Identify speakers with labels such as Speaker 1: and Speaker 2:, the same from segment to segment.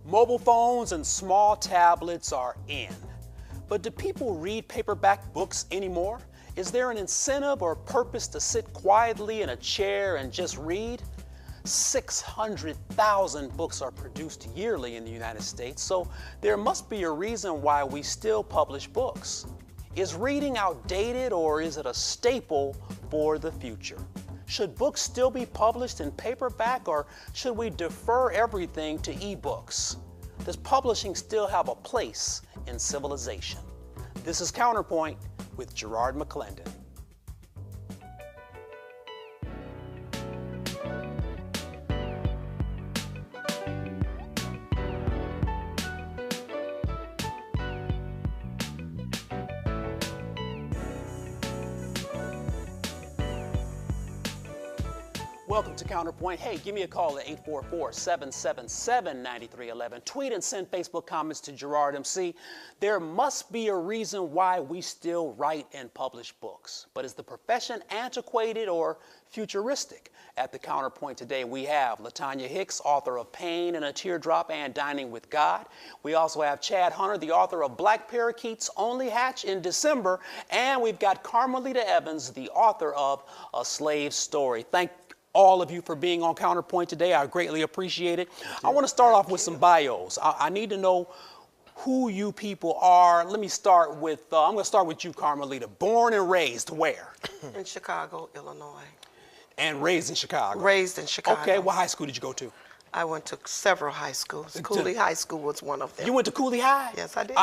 Speaker 1: Mobile phones and small tablets are in. But do people read paperback books anymore? Is there an incentive or purpose to sit quietly in a chair and just read? 600,000 books are produced yearly in the United States, so there must be a reason why we still publish books. Is reading outdated, or is it a staple for the future? Should books still be published in paperback, or should we defer everything to ebooks? Does publishing still have a place in civilization? This is Counterpoint with Garrard McClendon. Welcome to Counterpoint. Hey, give me a call at 844-777-9311. Tweet and send Facebook comments to Garrard MC. There must be a reason why we still write and publish books. But is the profession antiquated or futuristic? At the Counterpoint today, we have LaTanya Hicks, author of Pain and a Teardrop and Dining with God. We also have Chad Hunter, the author of Black Parakeets Only Hatch in December. And we've got Carmelita Evans, the author of A Slave Story. Thank all of you for being on Counterpoint today. I greatly appreciate it. I want to start off with some bios. I need to know who you people are. Let me start with, I'm going to start with you, Carmelita. Born and raised where?
Speaker 2: In Chicago, Illinois.
Speaker 1: And raised in Chicago?
Speaker 2: Raised in Chicago.
Speaker 1: Okay, what high school did you go to?
Speaker 2: I went to several high schools. Cooley High School was one of them.
Speaker 1: You went to Cooley High?
Speaker 2: Yes, I did.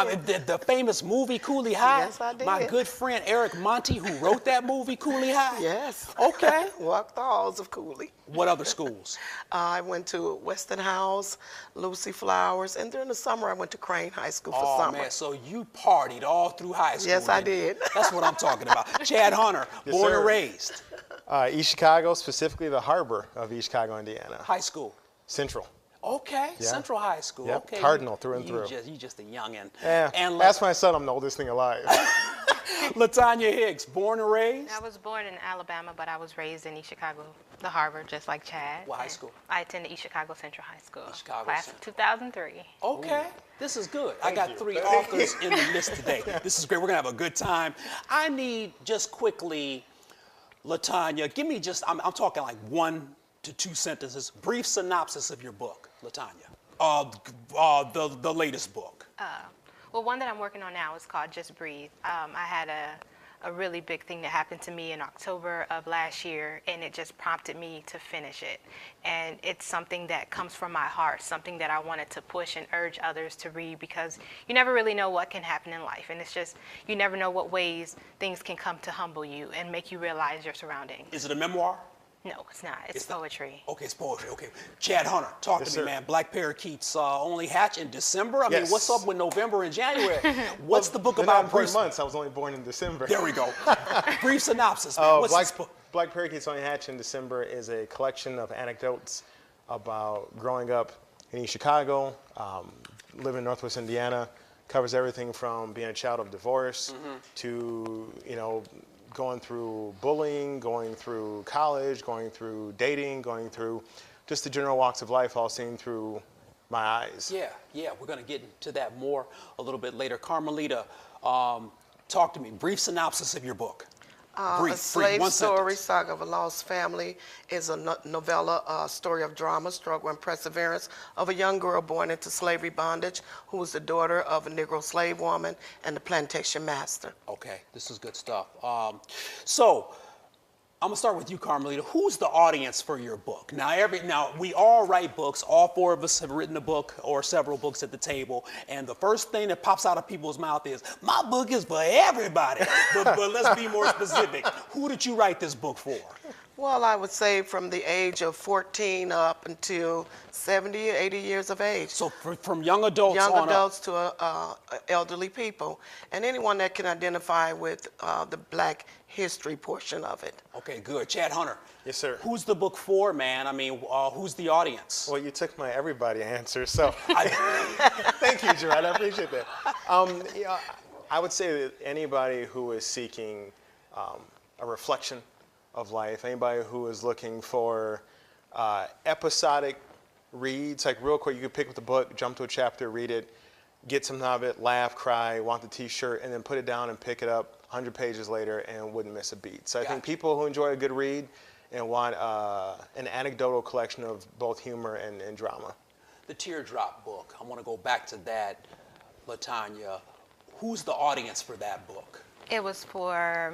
Speaker 1: The famous movie Cooley High?
Speaker 2: Yes, I did.
Speaker 1: My good friend Eric Monty, who wrote that movie Cooley High?
Speaker 2: Yes.
Speaker 1: Okay.
Speaker 2: Walked the halls of Cooley.
Speaker 1: What other schools?
Speaker 2: I went to Weston House, Lucy Flowers, and during the summer I went to Crane High School for summer.
Speaker 1: Oh man, so you partied all through high school.
Speaker 2: Yes, I did.
Speaker 1: That's what I'm talking about. Chad Hunter,
Speaker 3: Yes,
Speaker 1: born
Speaker 3: sir.
Speaker 1: and raised.
Speaker 3: East Chicago, specifically the harbor of East Chicago, Indiana.
Speaker 1: High school.
Speaker 3: Central.
Speaker 1: Okay,
Speaker 3: Yeah.
Speaker 1: Central High School.
Speaker 3: Yep,
Speaker 1: Okay,
Speaker 3: Cardinal through and through.
Speaker 1: You just a youngin'.
Speaker 3: Yeah,
Speaker 1: And
Speaker 3: ask my son, I'm the oldest thing alive.
Speaker 1: LaTanya Hicks, born and raised.
Speaker 4: I was born in Alabama, but I was raised in East Chicago, the harbor, just like Chad.
Speaker 1: What high
Speaker 4: And
Speaker 1: school?
Speaker 4: I attended East Chicago Central High School.
Speaker 1: East Chicago
Speaker 4: Class
Speaker 1: Central.
Speaker 4: of 2003.
Speaker 1: Okay, this is good. I got
Speaker 3: you.
Speaker 1: 3 authors in the list today. This is great. We're gonna have a good time. I need just quickly, LaTanya, give me just, I'm talking like 1 to 2 sentences, brief synopsis of your book, LaTanya. The latest book.
Speaker 4: Well, one that I'm working on now is called Just Breathe. I had a really big thing that happened to me in October of last year, and it just prompted me to finish it. And it's something that comes from my heart, something that I wanted to push and urge others to read, because you never really know what can happen in life. And it's just, you never know what ways things can come to humble you and make you realize your surroundings.
Speaker 1: Is it a memoir?
Speaker 4: No, it's not. It's poetry.
Speaker 1: Okay, it's poetry. Okay, Chad Hunter, talk
Speaker 3: Yes,
Speaker 1: to me,
Speaker 3: sir.
Speaker 1: man. Black Parakeets only hatch in December. I mean,
Speaker 3: Yes.
Speaker 1: what's up with November and January? What's the book
Speaker 3: Been
Speaker 1: about?
Speaker 3: on 3
Speaker 1: Brief-
Speaker 3: months. I was only born in December.
Speaker 1: There we go. Brief synopsis, man. What's this book?
Speaker 3: Black Parakeets Only Hatch in December is a collection of anecdotes about growing up in East Chicago, living in Northwest Indiana. Covers everything from being a child of divorce to, going through bullying, going through college, going through dating, going through just the general walks of life, all seen through my eyes.
Speaker 1: Yeah, we're going to get into that more a little bit later. Carmelita, talk to me. Brief synopsis of your book.
Speaker 2: A Slave
Speaker 1: 1
Speaker 2: Story,
Speaker 1: sentence.
Speaker 2: Saga of a Lost Family is a novella, story of drama, struggle, and perseverance of a young girl born into slavery bondage who was the daughter of a Negro slave woman and the plantation master.
Speaker 1: Okay, this is good stuff. So, I'm gonna start with you, Carmelita. Who's the audience for your book? Now we all write books. All 4 of us have written a book or several books at the table, and the first thing that pops out of people's mouth is, "My book is for everybody." but let's be more specific. Who did you write this book for?
Speaker 2: Well, I would say from the age of 14 up until 70, 80 years of age.
Speaker 1: So from young adults
Speaker 2: Young
Speaker 1: on
Speaker 2: adults to elderly people, and anyone that can identify with the Black history portion of it.
Speaker 1: up. Okay, good. Chad Hunter.
Speaker 3: Yes, sir.
Speaker 1: Who's the book for, man? I mean, who's the audience?
Speaker 3: Well, you took my everybody answer, so thank you, Gerard. I appreciate that. I would say that anybody who is seeking a reflection of life, anybody who is looking for episodic reads. Like real quick, you could pick up the book, jump to a chapter, read it, get something out of it, laugh, cry, want the T-shirt, and then put it down and pick it up 100 pages later and wouldn't miss a beat. So I think people who enjoy a good read and want an anecdotal collection of both humor and drama.
Speaker 1: The Teardrop book, I want to go back to that, LaTanya. Who's the audience for that book?
Speaker 4: It was for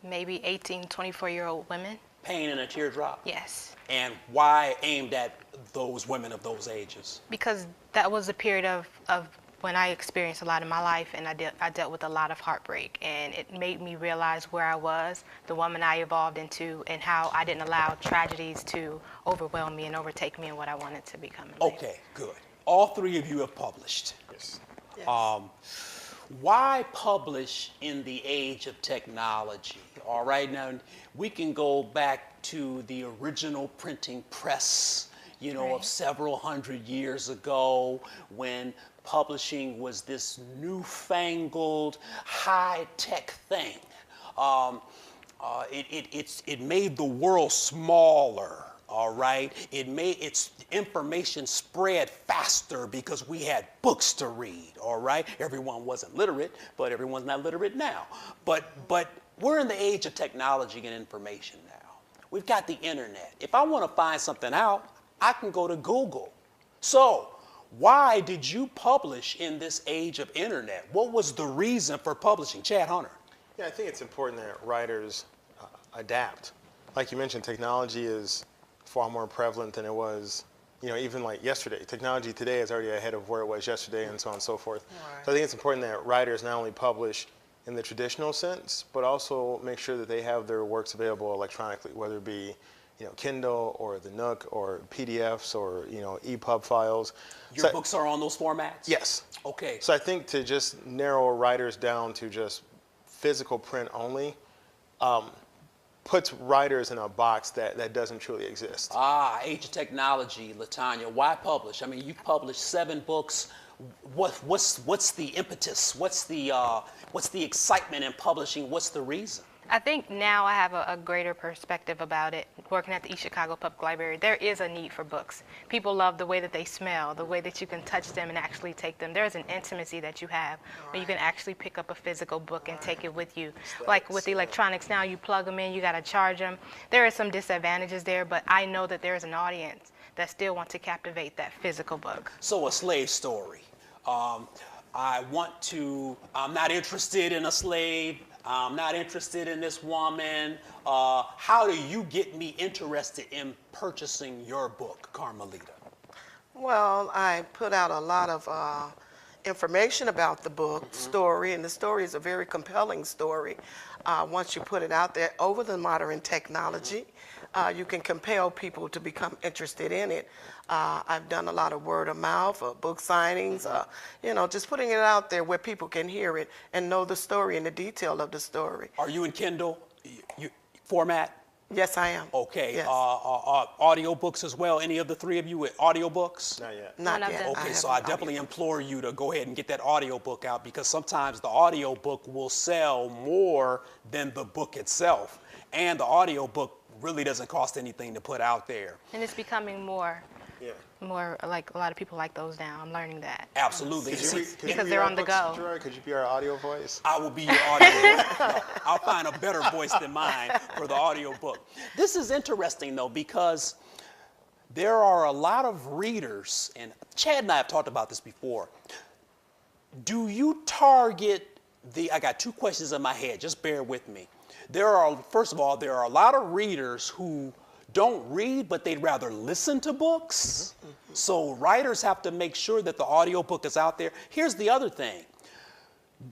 Speaker 4: maybe 18, 24-year-old women.
Speaker 1: Pain in a Teardrop?
Speaker 4: Yes.
Speaker 1: And why aimed at those women of those ages?
Speaker 4: Because that was a period of when I experienced a lot in my life, and I dealt with a lot of heartbreak, and it made me realize where I was, the woman I evolved into, and how I didn't allow tragedies to overwhelm me and overtake me in what I wanted to become.
Speaker 1: Okay, good. All three of you have published.
Speaker 3: Yes.
Speaker 2: Yes.
Speaker 1: Why publish in the age of technology? All right, now we can go back to the original printing press, you know, of several hundred years ago when publishing was this newfangled, high-tech thing. It made the world smaller. All right, it made its information spread faster because we had books to read. All right, everyone wasn't literate, but everyone's not literate now. But we're in the age of technology and information now. We've got the internet. If I want to find something out, I can go to Google. So why did you publish in this age of internet? What was the reason for publishing? Chad Hunter.
Speaker 3: Yeah, I think it's important that writers adapt. Like you mentioned, technology is far more prevalent than it was, you know, even like yesterday. Technology today is already ahead of where it was yesterday and so on and so forth.
Speaker 2: Right.
Speaker 3: So I think it's important that writers not only publish in the traditional sense, but also make sure that they have their works available electronically, whether it be, you know, Kindle or the Nook or PDFs or, you know, EPUB files.
Speaker 1: Your books are on those formats?
Speaker 3: Yes.
Speaker 1: Okay.
Speaker 3: So I think to just narrow writers down to just physical print only puts writers in a box that doesn't truly exist.
Speaker 1: Age of technology, LaTanya. Why publish? I mean, you published 7 books. What's the impetus? What's the excitement in publishing? What's the reason?
Speaker 4: I think now I have a greater perspective about it. Working at the East Chicago Public Library, there is a need for books. People love the way that they smell, the way that you can touch them and actually take them. There's an intimacy that you have where you can actually pick up a physical book and take it with you. Like with electronics now, you plug them in, you got to charge them. There are some disadvantages there, but I know that there's an audience that still want to captivate that physical book.
Speaker 1: So a slave story. I'm not interested in a slave. I'm not interested in this woman. How do you get me interested in purchasing your book, Carmelita?
Speaker 2: Well, I put out a lot of information about the book story, and the story is a very compelling story. Once you put it out there over the modern technology, you can compel people to become interested in it. I've done a lot of word of mouth, book signings, you know, just putting it out there where people can hear it and know the story and the detail of the story.
Speaker 1: Are you in Kindle format?
Speaker 2: Yes, I am.
Speaker 1: Okay.
Speaker 2: Yes.
Speaker 1: Audio books as well? Any of the three of you with audio books?
Speaker 3: Not yet.
Speaker 2: Not
Speaker 4: None of
Speaker 2: yet.
Speaker 4: them.
Speaker 1: Okay,
Speaker 2: have
Speaker 1: so
Speaker 2: an
Speaker 1: I definitely
Speaker 2: audio.
Speaker 1: implore you to go ahead and get that audio book out, because sometimes the audio book will sell more than the book itself. And the audio book really doesn't cost anything to put out there.
Speaker 4: And it's becoming more
Speaker 3: Yeah.
Speaker 4: like a lot of people like those now. I'm learning that.
Speaker 1: Absolutely.
Speaker 3: Could you
Speaker 1: See,
Speaker 3: be
Speaker 4: Because
Speaker 3: our
Speaker 4: they're on the
Speaker 3: books,
Speaker 4: go.
Speaker 3: Gerard? Could you be our audio voice?
Speaker 1: I will be your audio book. No, I'll find a better voice than mine for the audio book. This is interesting, though, because there are a lot of readers, and Chad and I have talked about this before. Do you target I got 2 questions in my head, just bear with me. First of all, there are a lot of readers who don't read, but they'd rather listen to books. So writers have to make sure that the audiobook is out there. Here's the other thing.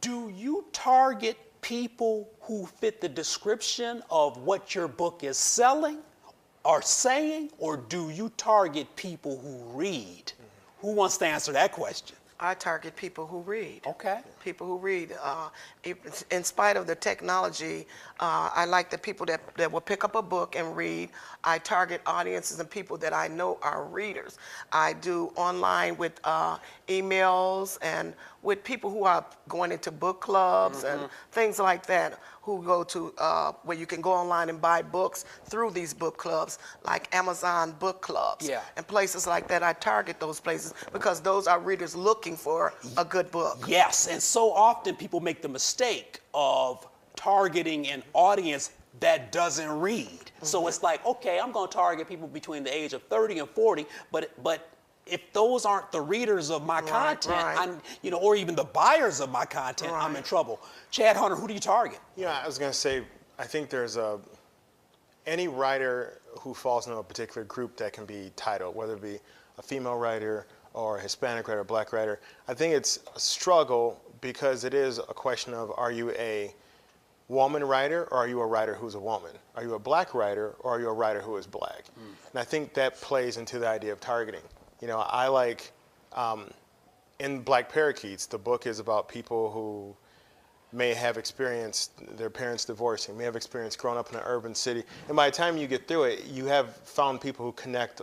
Speaker 1: Do you target people who fit the description of what your book is selling or saying, or do you target people who read? Who wants to answer that question?
Speaker 2: I target people who read.
Speaker 1: Okay.
Speaker 2: People who read. In spite of the technology, I like the people that will pick up a book and read. I target audiences and people that I know are readers. I do online with emails and with people who are going into book clubs and things like that. who go to where you can go online and buy books through these book clubs, like Amazon book clubs.
Speaker 1: Yeah.
Speaker 2: And places like that. I target those places because those are readers looking for a good book.
Speaker 1: Yes, and so often people make the mistake of targeting an audience that doesn't read. So it's like, okay, I'm going to target people between the age of 30 and 40, but if those aren't the readers of my content, I'm, you know, or even the buyers of my content, I'm in trouble. Chad Hunter, who do you target?
Speaker 3: Yeah, I was going to say, I think there's any writer who falls into a particular group that can be titled, whether it be a female writer or a Hispanic writer, Black writer. I think it's a struggle because it is a question of, are you a woman writer or are you a writer who's a woman? Are you a Black writer or are you a writer who is Black? And I think that plays into the idea of targeting. You know, I like, in Black Parakeets, the book is about people who may have experienced their parents divorcing, may have experienced growing up in an urban city. And by the time you get through it, you have found people who connect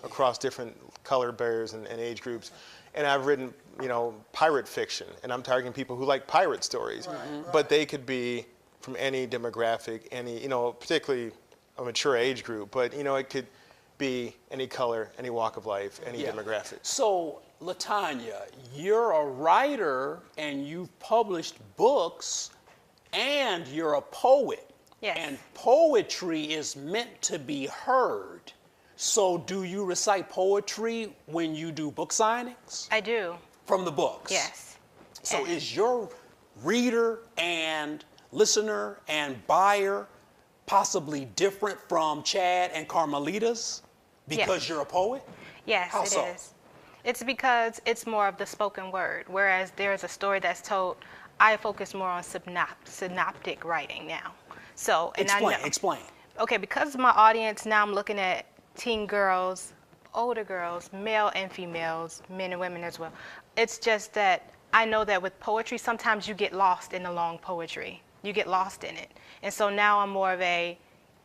Speaker 3: across different color barriers and age groups. And I've written, you know, pirate fiction, and I'm targeting people who like pirate stories. But they could be from any demographic, any, you know, particularly a mature age group, but, you know, it could be any color, any walk of life, any demographic.
Speaker 1: So, LaTanya, you're a writer and you've published books and you're a poet.
Speaker 4: Yes.
Speaker 1: And poetry is meant to be heard. So do you recite poetry when you do book signings?
Speaker 4: I do.
Speaker 1: From the books?
Speaker 4: Yes.
Speaker 1: So is your reader and listener and buyer possibly different from Chad and Carmelita's because you're a poet?
Speaker 4: Yes,
Speaker 1: How
Speaker 4: it
Speaker 1: so?
Speaker 4: is. It's because it's more of the spoken word, whereas there's a story that's told. I focus more on synoptic writing now. So, and
Speaker 1: Explain.
Speaker 4: Okay, because of my audience now, I'm looking at teen girls, older girls, male and females, men and women as well. It's just that I know that with poetry, sometimes you get lost in the long poetry. You get lost in it. And so now I'm more of a,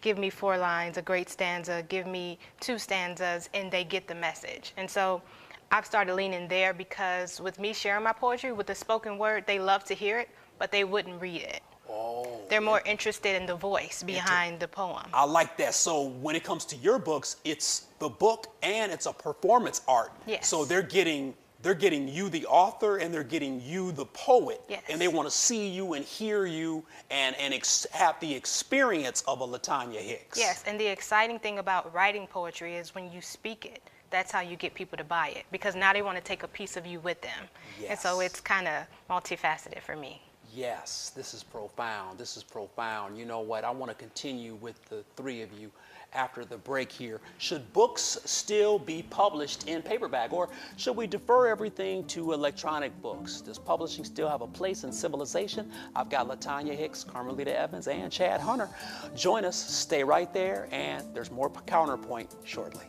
Speaker 4: give me 4 lines, a great stanza, give me 2 stanzas, and they get the message. And so I've started leaning there because with me sharing my poetry with the spoken word, they love to hear it, but they wouldn't read it.
Speaker 1: Oh.
Speaker 4: They're more interested in the voice behind the poem.
Speaker 1: I like that. So when it comes to your books, it's the book and it's a performance art.
Speaker 4: Yes.
Speaker 1: So they're getting you, the author, and they're getting you, the poet.
Speaker 4: Yes.
Speaker 1: And they want to see you and hear you and have the experience of a LaTanya Hicks.
Speaker 4: Yes, and the exciting thing about writing poetry is when you speak it, that's how you get people to buy it, because now they want to take a piece of you with them.
Speaker 1: Yes.
Speaker 4: And so it's kind of multifaceted for me.
Speaker 1: Yes, this is profound. This is profound. You know what? I want to continue with the 3 of you after the break here. Should books still be published in paperback, or should we defer everything to electronic books? Does publishing still have a place in civilization? I've got LaTanya Hicks, Carmelita Evans, and Chad Hunter. Join us. Stay right there, and there's more Counterpoint shortly.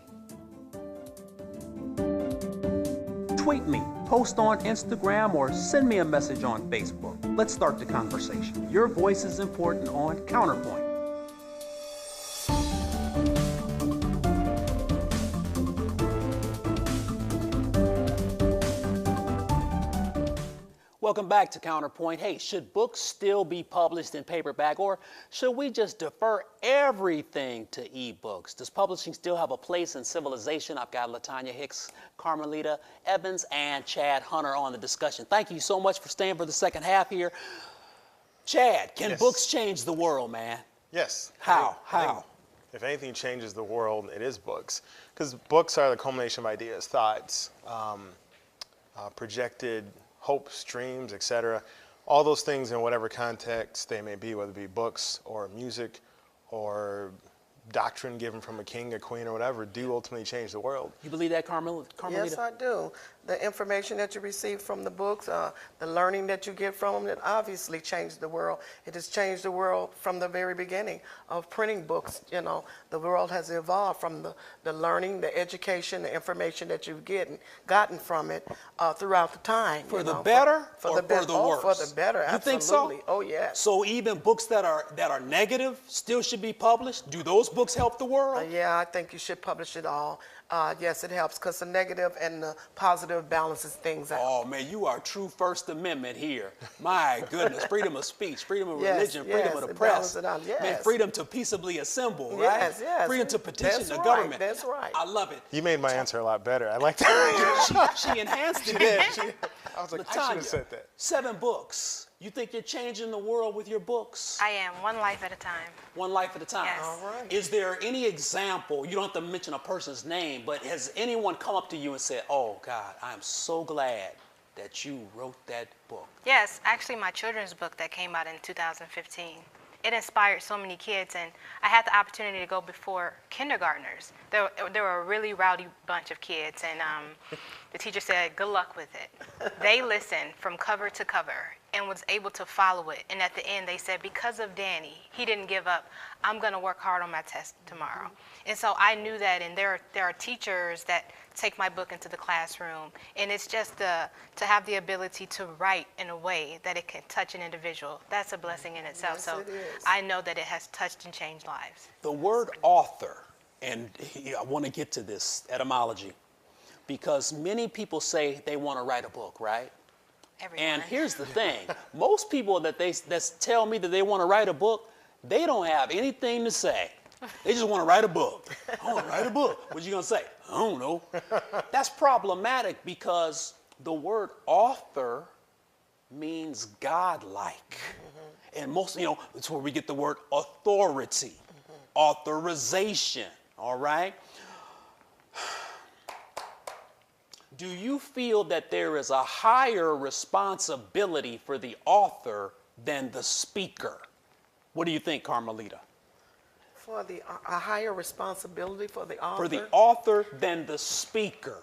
Speaker 1: Tweet me, post on Instagram, or send me a message on Facebook. Let's start the conversation. Your voice is important on Counterpoint. Welcome back to Counterpoint. Hey, should books still be published in paperback, or should we just defer everything to ebooks? Does publishing still have a place in civilization? I've got LaTanya Hicks, Carmelita Evans, and Chad Hunter on the discussion. Thank you so much for staying for the second half here. Chad, can books change the world, man?
Speaker 3: Yes.
Speaker 1: How?
Speaker 3: I think if anything changes the world, it is books. Because books are the culmination of ideas, thoughts, projected hopes, dreams, etc. All those things in whatever context they may be, whether it be books or music or doctrine given from a king, a queen, or whatever, do ultimately change the world.
Speaker 1: You believe that, Carmelita?
Speaker 2: Yes, I do. The information that you receive from the books, the learning that you get from them, it obviously changed the world. It has changed the world from the very beginning of printing books. You know, the world has evolved from the learning, the education, the information that you've gotten from it throughout the time.
Speaker 1: For the better or for the worse?
Speaker 2: For the better,
Speaker 1: You
Speaker 2: absolutely.
Speaker 1: think so?
Speaker 2: Oh, yes.
Speaker 1: So even books that are negative still should be published? Do those books help the world?
Speaker 2: Yeah, I think you should publish it all. yes, it helps because the negative and the positive balances things out.
Speaker 1: Oh man, you are true First Amendment here. My goodness, freedom of speech, freedom of
Speaker 2: Yes,
Speaker 1: religion, freedom
Speaker 2: yes,
Speaker 1: of the
Speaker 2: it
Speaker 1: press.
Speaker 2: balances it out,
Speaker 1: Man,
Speaker 2: yes.
Speaker 1: freedom to peaceably assemble, right?
Speaker 2: Yes, yes.
Speaker 1: Freedom to petition
Speaker 2: That's
Speaker 1: the
Speaker 2: right,
Speaker 1: government.
Speaker 2: that's right.
Speaker 1: I love it.
Speaker 3: You made my answer a lot better. I like that.
Speaker 1: She enhanced it.
Speaker 3: I was like, I should have said that.
Speaker 1: 7 books. You think you're changing the world with your books?
Speaker 4: I am, one life at a time.
Speaker 1: One life at a time.
Speaker 4: Yes.
Speaker 2: All right.
Speaker 1: Is there any example, you don't have to mention a person's name, but has anyone come up to you and said, oh God, I am so glad that you wrote that book?
Speaker 4: Yes, actually my children's book that came out in 2015. It inspired so many kids, and I had the opportunity to go before kindergartners. There were a really rowdy bunch of kids, and the teacher said, good luck with it. They listened from cover to cover and was able to follow it. And at the end, they said, because of Danny, he didn't give up. I'm going to work hard on my test tomorrow. And so I knew that, and there are teachers that take my book into the classroom, and it's just to have the ability to write in a way that it can touch an individual. That's a blessing in itself.
Speaker 2: Yes,
Speaker 4: so
Speaker 2: it is.
Speaker 4: I know that it has touched and changed lives.
Speaker 1: The word author, and I want to get to this etymology, because many people say they want to write a book, right?
Speaker 4: Everyone.
Speaker 1: And here's the thing. Most people that tell me that they want to write a book, they don't have anything to say. They just want to write a book. I want to write a book. What you going to say? I don't know. That's problematic because the word author means godlike. And most, it's where we get the word authority, authorization, all right? Do you feel that there is a higher responsibility for the author than the speaker? What do you think, Carmelita?
Speaker 2: For a higher responsibility for the author?
Speaker 1: For the author than the speaker.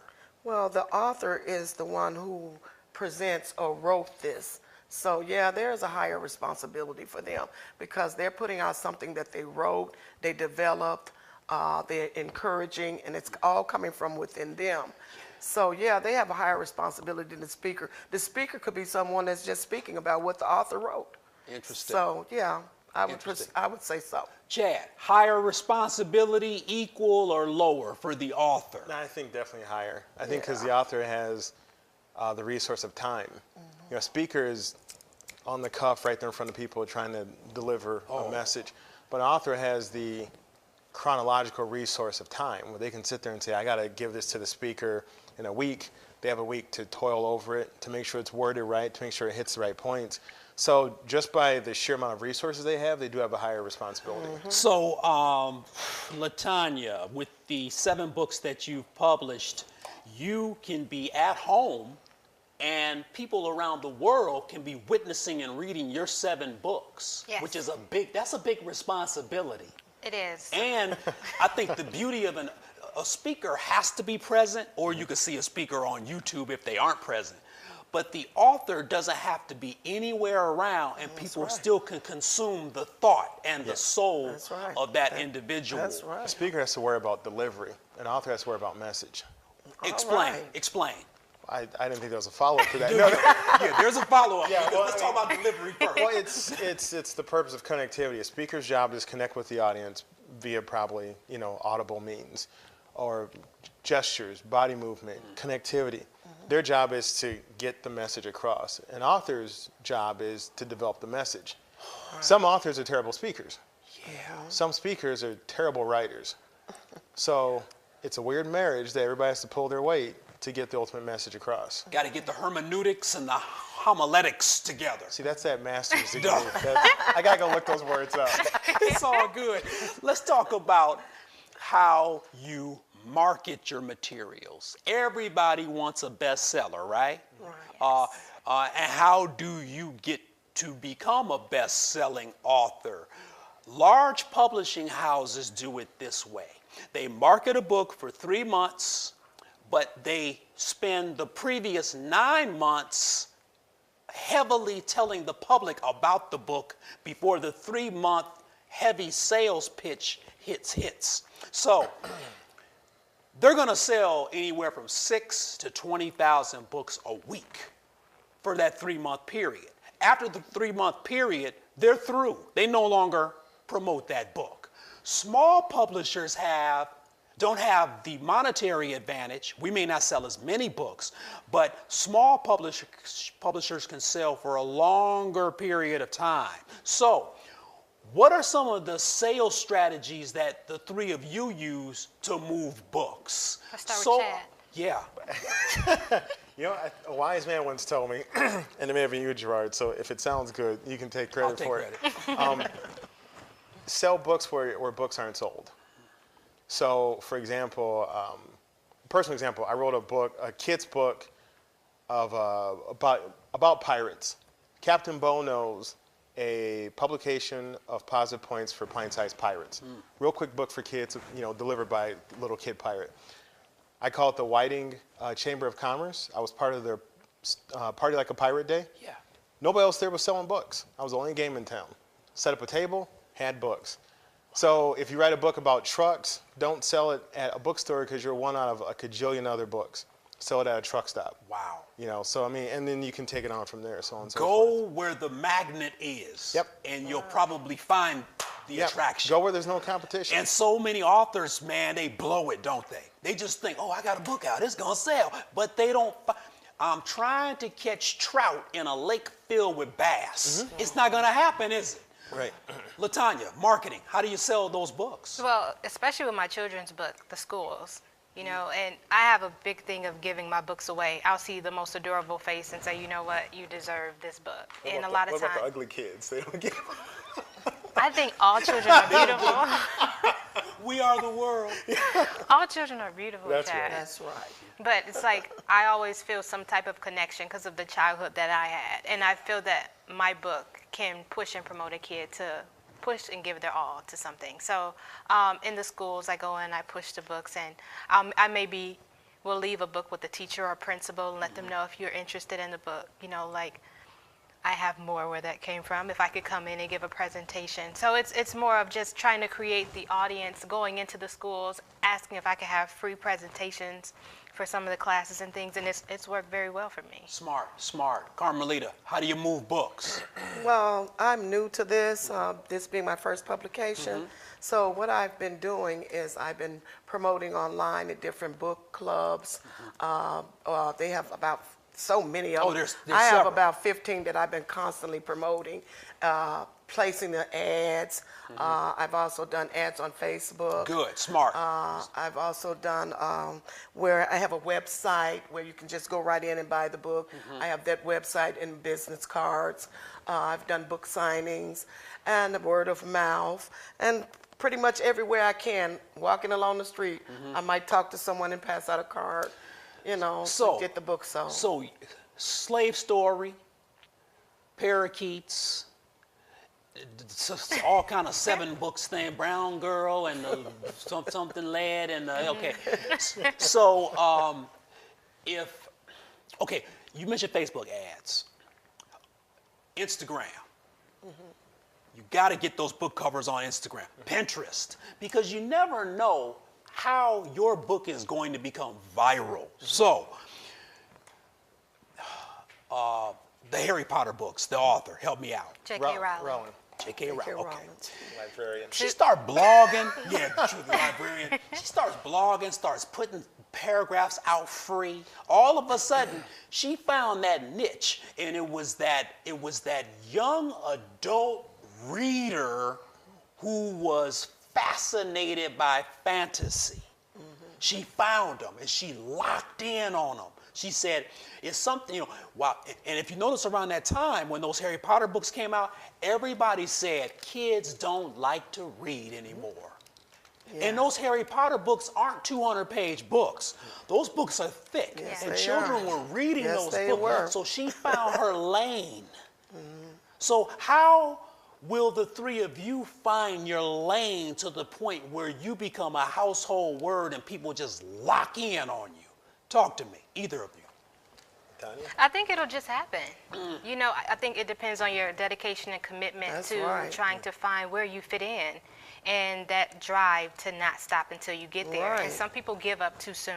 Speaker 2: Well, the author is the one who presents or wrote this. So yeah, there is a higher responsibility for them because they're putting out something that they wrote, they developed, they're encouraging, and it's all coming from within them. So yeah, they have a higher responsibility than the speaker. The speaker could be someone that's just speaking about what the author wrote.
Speaker 1: Interesting.
Speaker 2: So yeah, I
Speaker 1: Interesting.
Speaker 2: would say so.
Speaker 1: Chad, higher responsibility, equal or lower for the author?
Speaker 3: No, I think definitely higher. I think because the author has the resource of time. Speaker is on the cuff right there in front of people trying to deliver a message. But an author has the chronological resource of time where they can sit there and say, I got to give this to the speaker in a week. They have a week to toil over it, to make sure it's worded right, to make sure it hits the right points. So just by the sheer amount of resources they have, they do have a higher responsibility.
Speaker 1: So, LaTanya, with the 7 books that you've published, you can be at home and people around the world can be witnessing and reading your 7 books,
Speaker 4: Yes.
Speaker 1: which is that's a big responsibility.
Speaker 4: It is.
Speaker 1: And I think the beauty of a speaker has to be present, or you can see a speaker on YouTube if they aren't present. But the author doesn't have to be anywhere around, and people still can consume the thought and the soul of that individual.
Speaker 2: That's right.
Speaker 3: The speaker has to worry about delivery. An author has to worry about message.
Speaker 1: Explain.
Speaker 2: right.
Speaker 1: Explain.
Speaker 3: I didn't think there was a follow-up to that.
Speaker 1: Yeah, there's a follow-up.
Speaker 3: Yeah, well,
Speaker 1: let's talk about delivery first.
Speaker 3: Well, it's the purpose of connectivity. A speaker's job is connect with the audience via probably audible means, or gestures, body movement, connectivity. Their job is to get the message across. An author's job is to develop the message. Some authors are terrible speakers.
Speaker 2: Yeah.
Speaker 3: Some speakers are terrible writers. So it's a weird marriage that everybody has to pull their weight to get the ultimate message across.
Speaker 1: Got to get the hermeneutics and the homiletics together.
Speaker 3: See, that's that master's degree. I gotta go look those words up.
Speaker 1: It's all good. Let's talk about how you market your materials. Everybody wants a bestseller, right?
Speaker 2: Right.
Speaker 1: And how do you get to become a best-selling author? Large publishing houses do it this way. They market a book for 3 months, but they spend the previous 9 months heavily telling the public about the book before the 3-month heavy sales pitch hits. So they're going to sell anywhere from 6,000 to 20,000 books a week for that 3-month period. After the 3-month period, they're through. They no longer promote that book. Small publishers have don't have the monetary advantage. We may not sell as many books, but small publishers can sell for a longer period of time. So, what are some of the sales strategies that the three of you use to move books?
Speaker 4: Let's start with Chad.
Speaker 1: Yeah.
Speaker 3: You know, a wise man once told me, and it may have been you, Gerard, so if it sounds good, you can take credit for it. Sell books where books aren't sold. So, for example, personal example, I wrote a book, a kid's book of about pirates. Captain Bo Knows, a publication of positive points for pint-sized pirates. Real quick book for kids, you know, delivered by little kid pirate. I call it the Whiting Chamber of Commerce. I was part of their Party Like a Pirate Day.
Speaker 1: Yeah.
Speaker 3: Nobody else there was selling books. I was the only game in town. Set up a table, had books. So if you write a book about trucks, don't sell it at a bookstore because you're one out of a cajillion other books. Sell it at a truck stop.
Speaker 1: Wow.
Speaker 3: You know, so I mean, and then you can take it on from there, so on and so
Speaker 1: Go
Speaker 3: forth.
Speaker 1: where the magnet is.
Speaker 3: Yep.
Speaker 1: And you'll probably find the attraction.
Speaker 3: Go where there's no competition.
Speaker 1: And so many authors, man, they blow it, don't they? They just think, oh, I got a book out, it's gonna sell. But they don't. I'm trying to catch trout in a lake filled with bass. It's not gonna happen, is it?
Speaker 3: Right.
Speaker 1: LaTanya, marketing, how do you sell those books?
Speaker 4: Well, especially with my children's book, the schools, you know, and I have a big thing of giving my books away. I'll see the most adorable face and say, you know what, you deserve this book. And a lot of
Speaker 3: What about
Speaker 4: times,
Speaker 3: the ugly kids? They don't get.
Speaker 4: I think all children are beautiful.
Speaker 1: We are the world.
Speaker 4: All children are beautiful,
Speaker 3: That's
Speaker 4: Chad.
Speaker 3: right.
Speaker 2: That's right.
Speaker 4: But it's like I always feel some type of connection because of the childhood that I had. And I feel that my book can push and promote a kid to push and give their all to something. So in the schools, I go in, I push the books, and I maybe will leave a book with the teacher or principal and let them know if you're interested in the book. You know, like I have more where that came from, if I could come in and give a presentation. So it's more of just trying to create the audience, going into the schools, asking if I could have free presentations for some of the classes and things, and it's worked very well for me.
Speaker 1: Smart, smart. Carmelita, how do you move books?
Speaker 2: Well, I'm new to this, this being my first publication. So what I've been doing is I've been promoting online at different book clubs. They have about so many of them.
Speaker 1: There's
Speaker 2: I have
Speaker 1: several.
Speaker 2: about 15 that I've been constantly promoting, placing the ads. I've also done ads on Facebook.
Speaker 1: Good, smart.
Speaker 2: I've also done where I have a website where you can just go right in and buy the book. I have that website and business cards. I've done book signings and word of mouth, and pretty much everywhere I can, walking along the street, I might talk to someone and pass out a card, you know, to get the book sold.
Speaker 1: So, Slave Story, Parakeets, all kind of 7 books thing, Brown Girl and something lad and okay. So okay, you mentioned Facebook ads, Instagram. You got to get those book covers on Instagram, Pinterest, because you never know how your book is going to become viral. So, the Harry Potter books, the author, help me out.
Speaker 4: J.K. Rowling.
Speaker 1: J.K. Rowling, okay.
Speaker 2: Rowling.
Speaker 3: Librarian.
Speaker 1: She starts blogging. Yeah, true, the librarian. She starts blogging, starts putting paragraphs out free. All of a sudden, she found that niche, and it was that young adult reader who was fascinated by fantasy. She found them, and she locked in on them. She said, it's something, you know, wow. And if you notice around that time when those Harry Potter books came out, everybody said kids don't like to read anymore. Yeah. And those Harry Potter books aren't 200-page books. Those books are thick.
Speaker 2: Yes,
Speaker 1: and
Speaker 2: they
Speaker 1: children
Speaker 2: are.
Speaker 1: were reading
Speaker 2: Yes,
Speaker 1: those
Speaker 2: they
Speaker 1: books.
Speaker 2: were.
Speaker 1: So she found her lane. So how will the three of you find your lane to the point where you become a household word and people just lock in on you? Talk to me, either of you.
Speaker 3: Tanya?
Speaker 4: I think it'll just happen. You know, I think it depends on your dedication and commitment
Speaker 2: That's
Speaker 4: to
Speaker 2: right.
Speaker 4: trying to find where you fit in and that drive to not stop until you get there.
Speaker 2: Right.
Speaker 4: And some people give up too soon.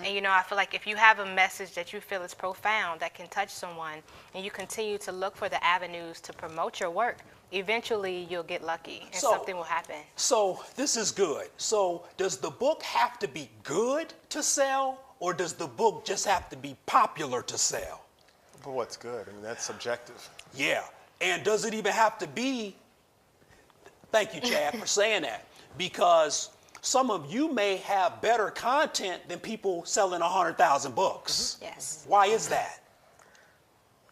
Speaker 4: And you know, I feel like if you have a message that you feel is profound, that can touch someone, and you continue to look for the avenues to promote your work, eventually you'll get lucky and something will happen.
Speaker 1: So this is good. So does the book have to be good to sell, or does the book just have to be popular to sell?
Speaker 3: But what's good? I mean, that's subjective.
Speaker 1: Yeah. And does it even have to be, thank you, Chad, for saying that, because some of you may have better content than people selling 100,000 books.
Speaker 4: Yes.
Speaker 1: Why is that?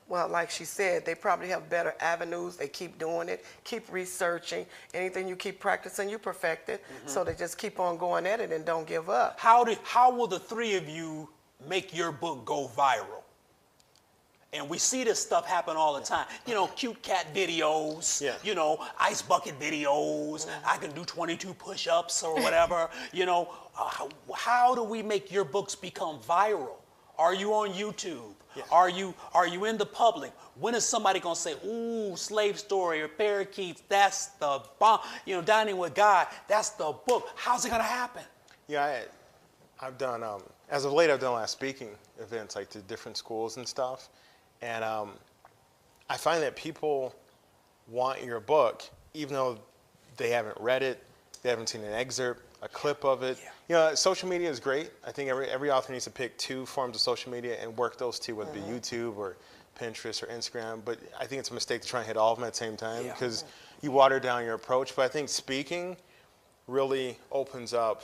Speaker 2: Well, like she said, they probably have better avenues. They keep doing it, keep researching. Anything you keep practicing, you perfect it. So they just keep on going at it and don't give up.
Speaker 1: How will the three of you make your book go viral? And we see this stuff happen all the time. You know, cute cat videos,
Speaker 3: Yeah.
Speaker 1: you know, ice bucket videos. I can do 22 push-ups or whatever. You know, how do we make your books become viral? Are you on YouTube?
Speaker 3: Yeah.
Speaker 1: Are you in the public? When is somebody gonna say, ooh, Slave Story or Parakeets, that's the bomb, you know, Dining with God, that's the book. How's it gonna happen?
Speaker 3: Yeah, I've done, as of late, I've done a lot of speaking events, like to different schools and stuff. And I find that people want your book, even though they haven't read it, they haven't seen an excerpt, a clip of it.
Speaker 1: Yeah.
Speaker 3: You know, social media is great. I think every author needs to pick 2 forms of social media and work those 2, whether it be YouTube or Pinterest or Instagram. But I think it's a mistake to try and hit all of them at the same time
Speaker 1: Yeah.
Speaker 3: because you water down your approach. But I think speaking really opens up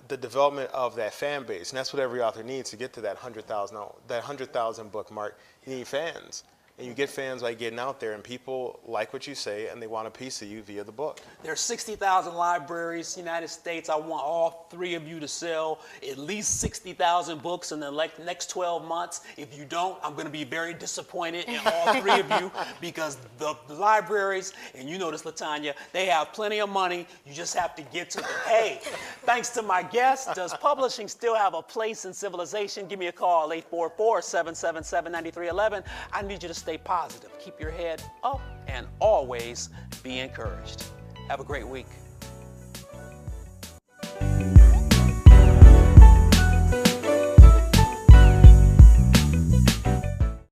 Speaker 3: the development of that fan base, and that's what every author needs to get to that 100,000 book mark. You need fans, and you get fans by getting out there, and people like what you say, and they want a piece of you via the book.
Speaker 1: There's 60,000 libraries in the United States. I want all 3 of you to sell at least 60,000 books in the next 12 months. If you don't, I'm going to be very disappointed in all 3 of you because the libraries, and you know this, LaTanya, they have plenty of money. You just have to get to them. Hey, thanks to my guest, does publishing still have a place in civilization? Give me a call, 844-777-9311. I need you to stay positive. Keep your head up and always be encouraged. Have a great week.